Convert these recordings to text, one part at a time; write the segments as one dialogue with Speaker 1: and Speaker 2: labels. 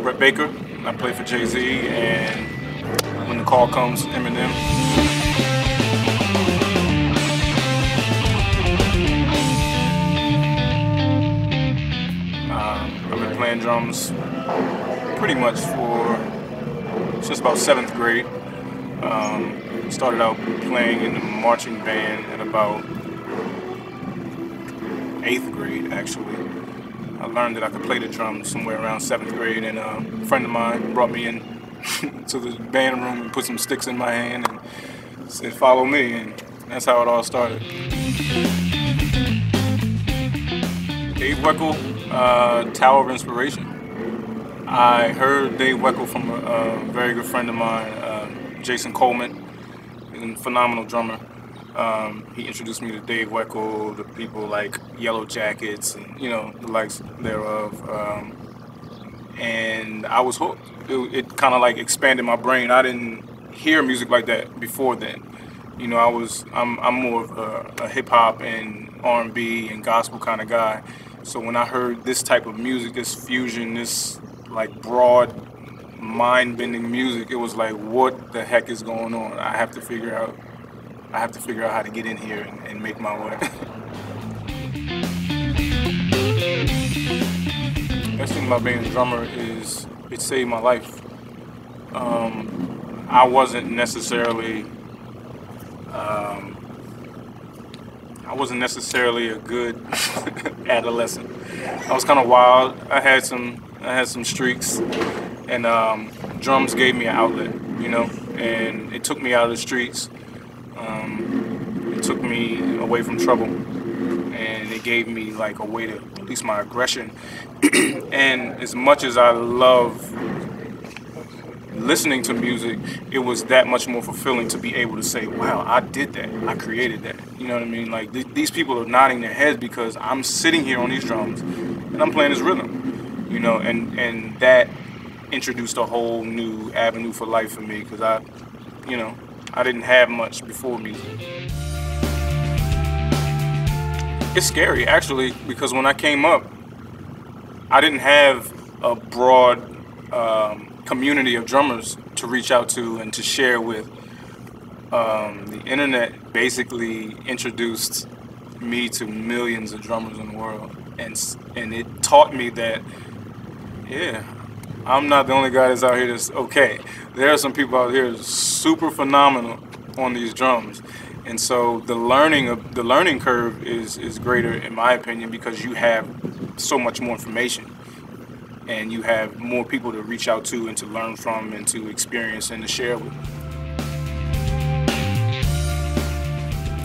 Speaker 1: Brett Baker. I play for Jay-Z, and when the call comes, Eminem. I've been playing drums pretty much since about 7th grade. Started out playing in the marching band at about 8th grade, actually. I learned that I could play the drums somewhere around 7th grade, and a friend of mine brought me in to the band room and put some sticks in my hand and said, "Follow me," and that's how it all started. Dave Weckl, Tower of Inspiration. I heard Dave Weckl from a very good friend of mine, Jason Colman, a phenomenal drummer. He introduced me to Dave Weckl, the people like Yellow Jackets, and the likes thereof. And I was hooked. It kind of like expanded my brain. I didn't hear music like that before then. I'm more of a hip hop and R&B and gospel kind of guy. So when I heard this type of music, this fusion, this like broad, mind-bending music, it was like, what the heck is going on? I have to figure out how to get in here and make my way. Best thing about being a drummer is it saved my life. I wasn't necessarily a good adolescent. I was kind of wild. I had some streaks, and drums gave me an outlet, and it took me out of the streets. It took me away from trouble, and it gave me like a way to release my aggression. And as much as I love listening to music, it was that much more fulfilling to be able to say, wow, I did that, I created that. You know what I mean? Like these people are nodding their heads because I'm sitting here on these drums and I'm playing this rhythm, and that introduced a whole new avenue for life for me, because I didn't have much before music. It's scary, actually, because when I came up, I didn't have a broad community of drummers to reach out to and to share with. The internet basically introduced me to millions of drummers in the world, and it taught me that, yeah, I'm not the only guy that's out here that's okay. There are some people out here super phenomenal on these drums. And so the learning curve is greater, in my opinion, because you have so much more information and you have more people to reach out to and to learn from and to experience and to share with.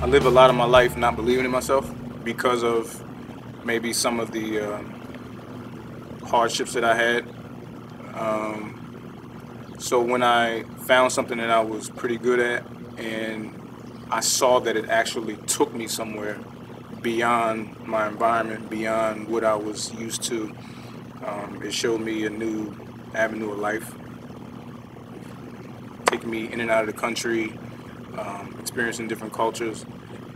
Speaker 1: I live a lot of my life not believing in myself because of maybe some of the hardships that I had. So when I found something that I was pretty good at, and I saw that it actually took me somewhere beyond my environment, beyond what I was used to, it showed me a new avenue of life, taking me in and out of the country, experiencing different cultures.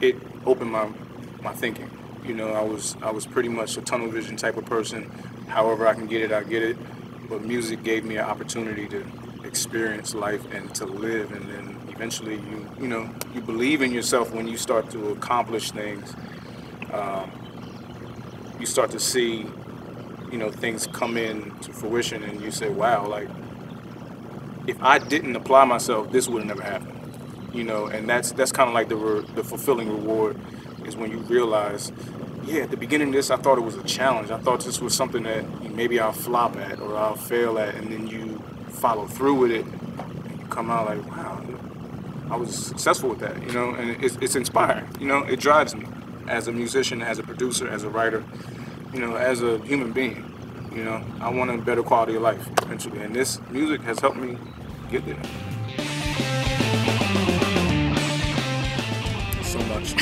Speaker 1: It opened my thinking. I was pretty much a tunnel vision type of person. However I can get it, I get it. But music gave me an opportunity to experience life and to live, and then eventually you believe in yourself when you start to accomplish things. You start to see things come in to fruition, and you say, wow, like if I didn't apply myself, this would have never happened. And that's kind of like the fulfilling reward, is when you realize, yeah, at the beginning of this, I thought it was a challenge. I thought this was something that maybe I'll flop at or I'll fail at, and then you follow through with it, and you come out like, wow, I was successful with that, and it's inspiring. It drives me as a musician, as a producer, as a writer, as a human being. I want a better quality of life eventually, and this music has helped me get there. So much.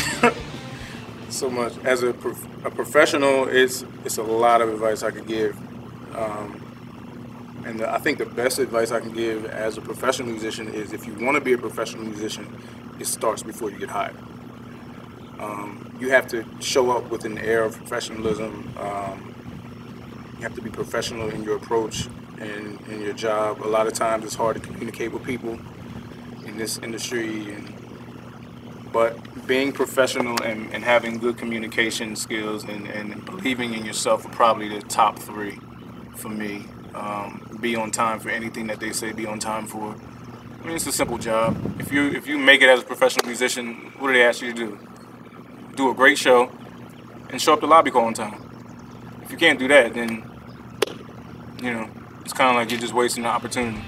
Speaker 1: So much. As a professional, it's a lot of advice I could give. And I think the best advice I can give as a professional musician is, if you want to be a professional musician, it starts before you get hired. You have to show up with an air of professionalism. You have to be professional in your approach in your job. A lot of times it's hard to communicate with people in this industry, but being professional and having good communication skills and believing in yourself are probably the top three for me. Be on time for anything that they say be on time for. I mean, it's a simple job. If you make it as a professional musician, what do they ask you to do? Do a great show and show up to lobby call on time. If you can't do that, then, you know, it's kind of like you're just wasting the opportunity.